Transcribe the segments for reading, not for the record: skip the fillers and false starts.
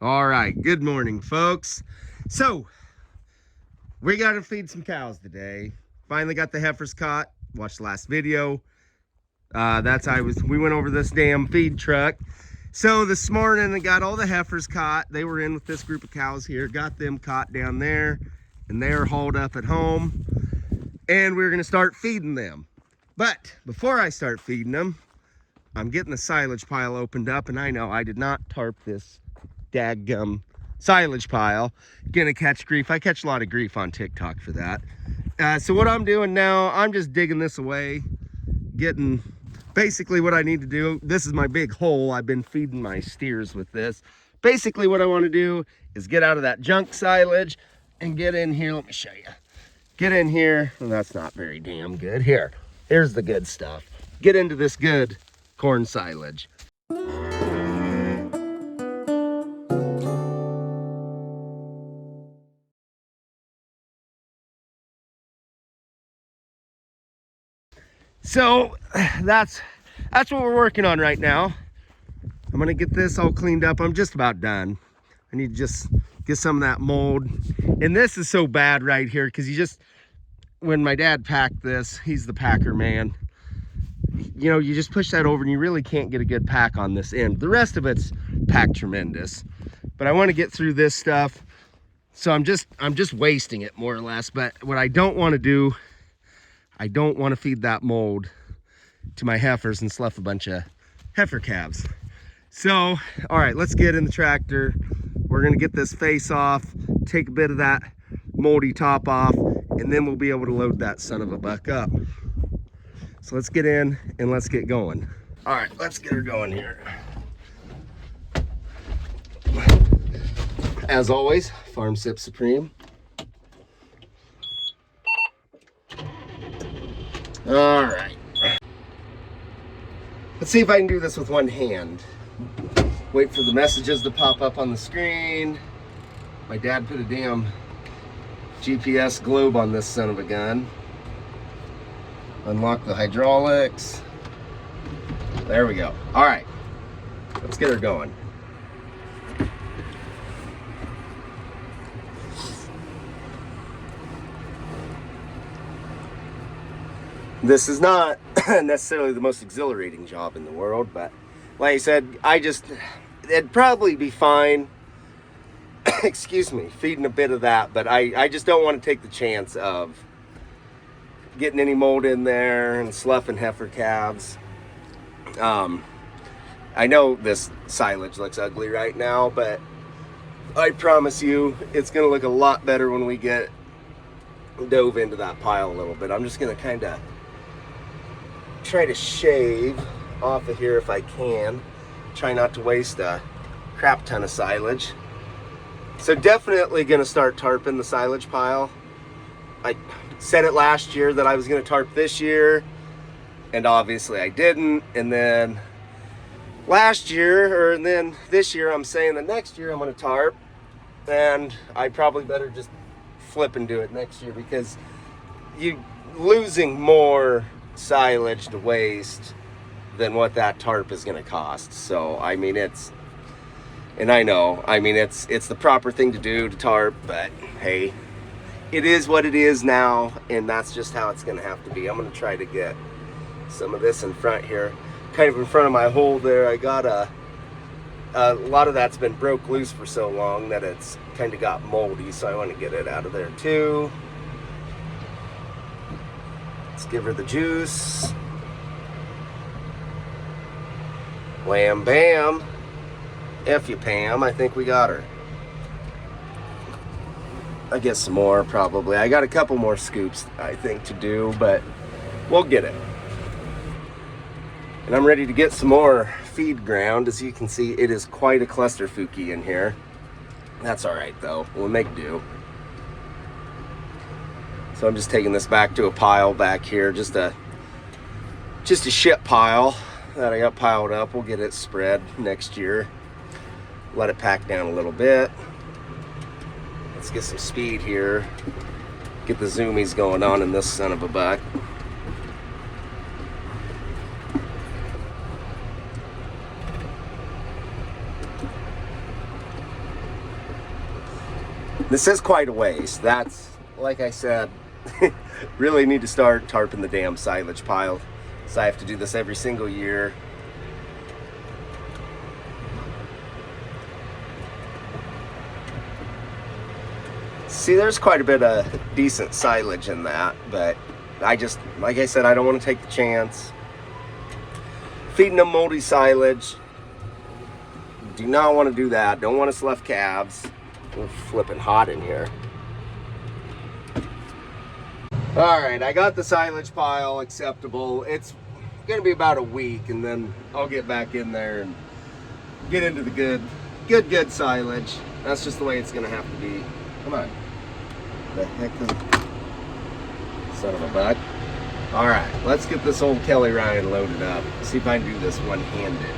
All right, good morning, folks. So, we got to feed some cows today. Finally got the heifers caught. Watched the last video. We went over this damn feed truck. So this morning I got all the heifers caught. They were in with this group of cows here. Got them caught down there, and they're hauled up at home. And we're gonna start feeding them. But before I start feeding them, I'm getting the silage pile opened up, and I know I did not tarp this daggum silage pile. Gonna catch grief. I catch a lot of grief on TikTok for that. So what I'm doing now, I'm just digging this away, getting basically what I need to do. This is my big hole. I've been feeding my steers with this. Basically what I want to do is get out of that junk silage and get in here. Let me show you. Get in here. Well, that's not very damn good. Here's the good stuff. Get into this good corn silage. So that's what we're working on right now. I'm gonna get this all cleaned up. I'm just about done. I need to just get some of that mold. And this is so bad right here because when my dad packed this, he's the packer man. You know, you just push that over and you really can't get a good pack on this end. The rest of it's packed tremendous. But I want to get through this stuff. So I'm just wasting it more or less. But what I don't want to do, I don't want to feed that mold to my heifers and slough a bunch of heifer calves. So, all right, let's get in the tractor. We're gonna get this face off, take a bit of that moldy top off, and then we'll be able to load that son of a buck up. So let's get in and let's get going. All right, let's get her going here. As always, Farm Sip Supreme. All right. Let's see if I can do this with one hand. Wait for the messages to pop up on the screen. My dad put a damn GPS globe on this son of a gun. Unlock the hydraulics. There we go. All right, let's get her going. This is not necessarily the most exhilarating job in the world, but like I said, it'd probably be fine, excuse me, feeding a bit of that, but I just don't want to take the chance of getting any mold in there and sloughing heifer calves. I know this silage looks ugly right now, but I promise you it's going to look a lot better when we get dove into that pile a little bit. I'm just going to kind of try to shave off of here if I can. Try not to waste a crap ton of silage. So definitely gonna start tarping the silage pile. I said it last year that I was gonna tarp this year, and obviously I didn't. And then then this year I'm saying that next year I'm gonna tarp, and I probably better just flip and do it next year because you're losing more silage to waste than what that tarp is going to cost. So I mean, it's the proper thing to do to tarp, but hey, it is what it is now, and that's just how it's going to have to be. I'm going to try to get some of this in front here, kind of in front of my hole there. I got a lot of that's been broke loose for so long that it's kind of got moldy, so I want to get it out of there too. Let's give her the juice. Wham bam. F you, Pam. I think we got her. I guess some more probably. I got a couple more scoops I think to do, but we'll get it. And I'm ready to get some more feed ground. As you can see, it is quite a clusterfucky in here. That's all right though. We'll make do. So I'm just taking this back to a pile back here, just a shit pile that I got piled up. We'll get it spread next year. Let it pack down a little bit. Let's get some speed here. Get the zoomies going on in this son of a buck. This is quite a waste. That's, like I said, really need to start tarping the damn silage pile. So I have to do this every single year. See, there's quite a bit of decent silage in that, but I just, like I said, I don't want to take the chance. Feeding them moldy silage. Do not want to do that. Don't want to slough calves. We're flipping hot in here. Alright, I got the silage pile acceptable. It's going to be about a week, and then I'll get back in there and get into the good silage. That's just the way it's going to have to be. Come on. The heck is... Son of a buck. Alright, let's get this old Kelly Ryan loaded up. See if I can do this one-handed.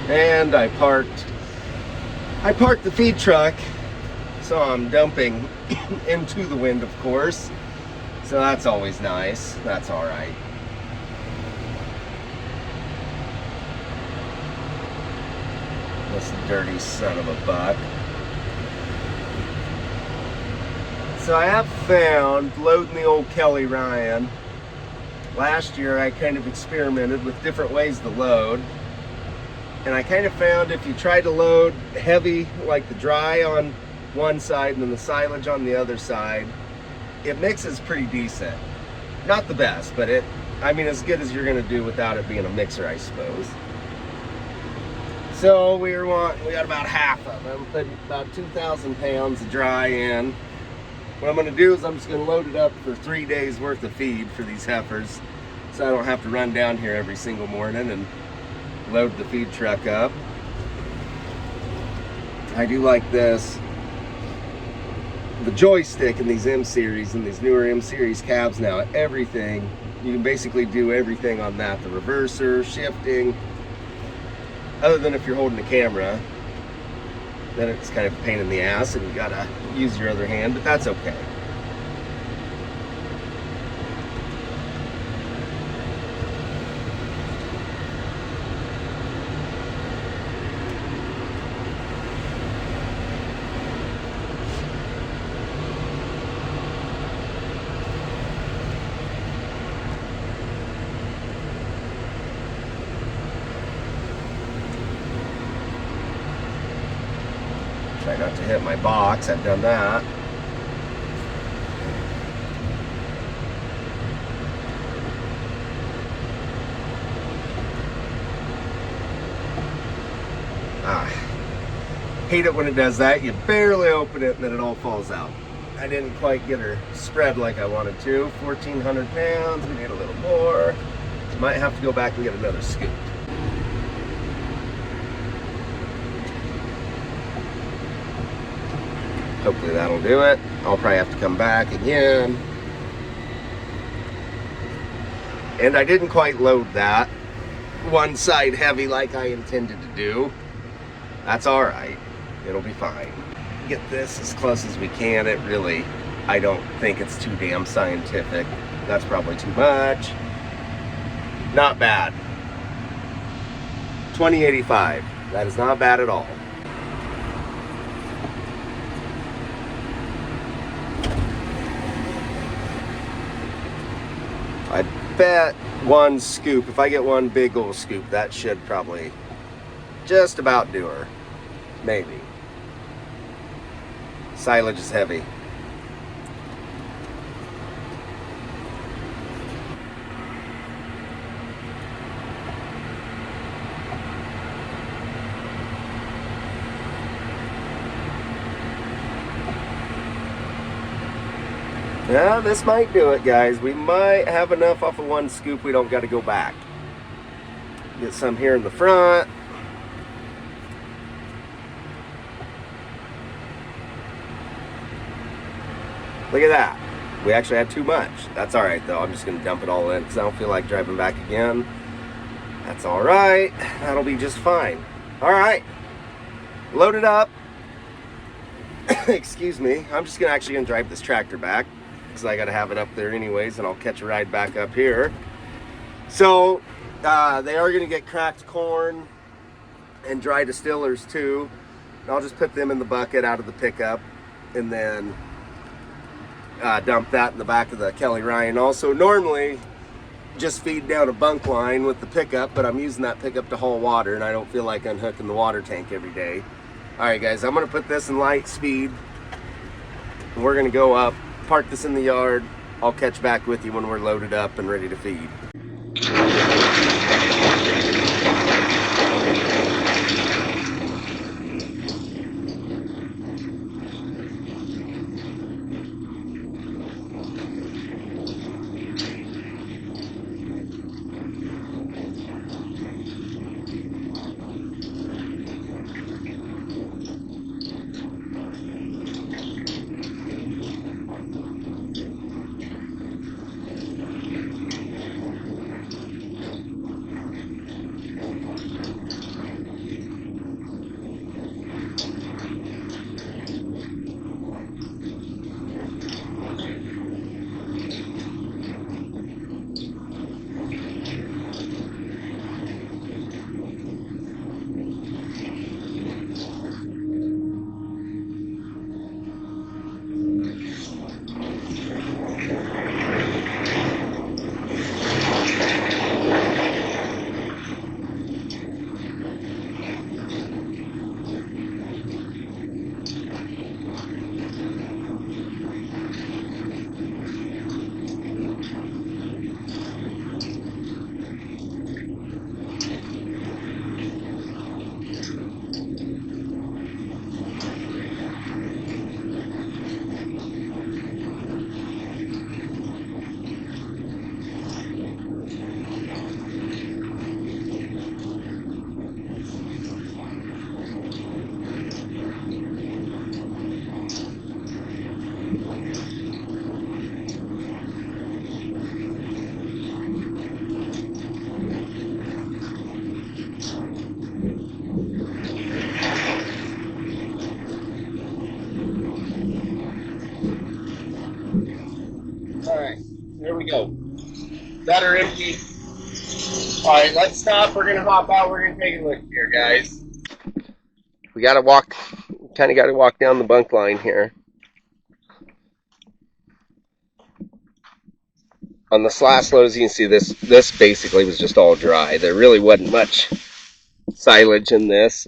And I parked the feed truck, so I'm dumping into the wind, of course. So that's always nice. That's all right. This dirty son of a buck. So I have found, loading the old Kelly Ryan, last year I kind of experimented with different ways to load. And I kind of found if you try to load heavy, like the dry on one side and then the silage on the other side, it mixes pretty decent. Not the best, but I mean, as good as you're gonna do without it being a mixer, I suppose. So we got about half of them, putting about 2,000 pounds of dry in. What I'm gonna do is I'm just gonna load it up for 3 days worth of feed for these heifers, so I don't have to run down here every single morning and load the feed truck up. I do like this. The joystick in these M series and these newer M series cabs now, everything, you can basically do everything on that. The reverser, shifting, other than if you're holding the camera, then it's kind of a pain in the ass and you gotta use your other hand, but that's okay. Try not to hit my box, I've done that. Hate it when it does that. You barely open it and then it all falls out. I didn't quite get her spread like I wanted to. 1,400 pounds, we need a little more. Might have to go back and get another scoop. Hopefully that'll do it. I'll probably have to come back again. And I didn't quite load that one side heavy like I intended to do. That's all right. It'll be fine. Get this as close as we can. It really, I don't think it's too damn scientific. That's probably too much. Not bad. 2085. That is not bad at all. I bet one scoop, if I get one big old scoop, that should probably just about do her. Maybe. Silage is heavy. Yeah, this might do it, guys. We might have enough off of one scoop. We don't got to go back. Get some here in the front. Look at that. We actually had too much. That's all right, though. I'm just going to dump it all in because I don't feel like driving back again. That's all right. That'll be just fine. All right, load it up. Excuse me. I'm just actually gonna drive this tractor back because I gotta have it up there anyways, and I'll catch a ride back up here. So they are gonna get cracked corn and dry distillers too. And I'll just put them in the bucket out of the pickup, and then dump that in the back of the Kelly Ryan. Also, normally just feed down a bunk line with the pickup, but I'm using that pickup to haul water, and I don't feel like unhooking the water tank every day. All right, guys, I'm gonna put this in light speed, and we're gonna go up, park this in the yard. I'll catch back with you when we're loaded up and ready to feed. All right, there we go. That are empty. All right, let's stop. We're gonna hop out. We're gonna take a look here, guys. We gotta walk. Kind of gotta walk down the bunk line here. On this last load, as you can see, this basically was just all dry. There really wasn't much silage in this.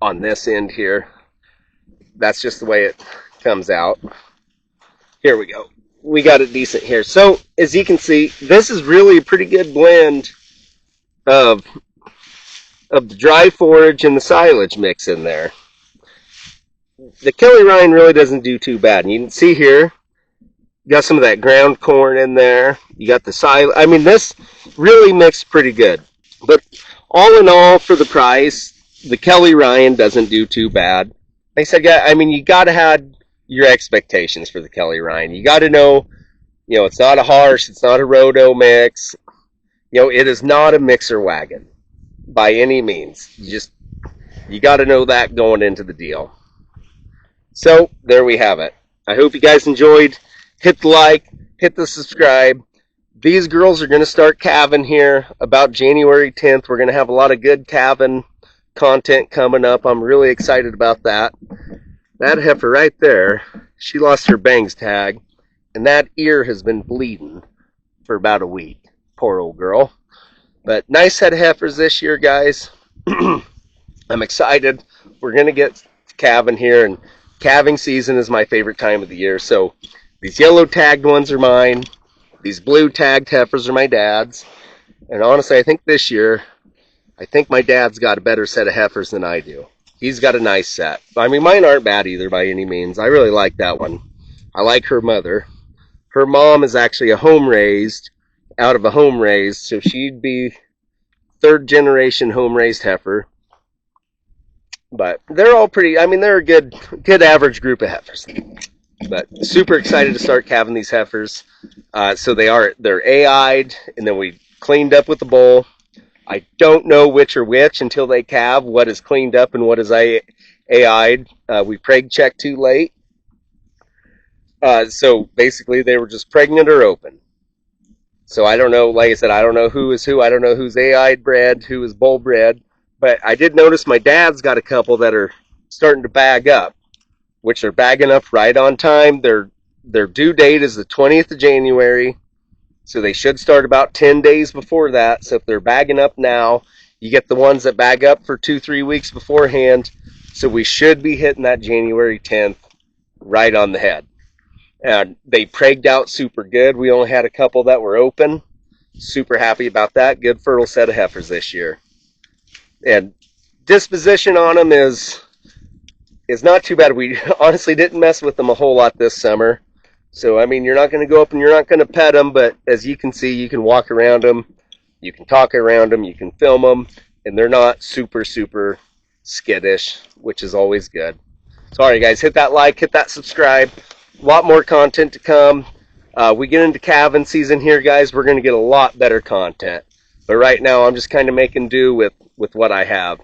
On this end here, that's just the way it comes out. Here we go. We got it decent here. So as you can see, this is really a pretty good blend of the dry forage and the silage mix in there. The Kelly Ryan really doesn't do too bad. And you can see here, you got some of that ground corn in there. You got the silage. I mean, this really mixed pretty good. But all in all, for the price, the Kelly Ryan doesn't do too bad. Like I said, yeah, I mean, you got to have your expectations for the Kelly Ryan. You got to know, it's not a harsh, it's not a roto mix. It is not a mixer wagon by any means. You got to know that going into the deal. So there we have it. I hope you guys enjoyed. Hit the like, hit the subscribe. These girls are going to start calving here about January 10th. We're going to have a lot of good calving content coming up. I'm really excited about that. That heifer right there, she lost her bangs tag, and that ear has been bleeding for about a week. Poor old girl. But nice head of heifers this year, guys. I'm excited. We're going to get calving here, and calving season is my favorite time of the year. So these yellow tagged ones are mine. These blue tagged heifers are my dad's. And honestly, I think this year, my dad's got a better set of heifers than I do. He's got a nice set. I mean, mine aren't bad either by any means. I really like that one. I like her mother. Her mom is actually out of a home raised, so she'd be third generation home raised heifer. But they're all pretty, I mean, they're a good average group of heifers. But super excited to start calving these heifers. So they're AI'd, and then we cleaned up with the bull. I don't know which are which until they calve, what is cleaned up and what is AI'd. We preg checked too late. So basically they were just pregnant or open. So I don't know, like I said, I don't know who is who. I don't know who's AI'd bred, who is bull bred. But I did notice my dad's got a couple that are starting to bag up, which are bagging up right on time. Their due date is the 20th of January. So they should start about 10 days before that. So if they're bagging up now, you get the ones that bag up for 2-3 weeks beforehand. So we should be hitting that January 10th right on the head. And they pregged out super good. We only had a couple that were open. Super happy about that. Good fertile set of heifers this year. And disposition on them is not too bad. We honestly didn't mess with them a whole lot this summer. So, I mean, you're not going to go up and you're not going to pet them, but as you can see, you can walk around them, you can talk around them, you can film them, and they're not super, super skittish, which is always good. So, all right, guys, hit that like, hit that subscribe. A lot more content to come. We get into calving season here, guys, we're going to get a lot better content. But right now, I'm just kind of making do with what I have.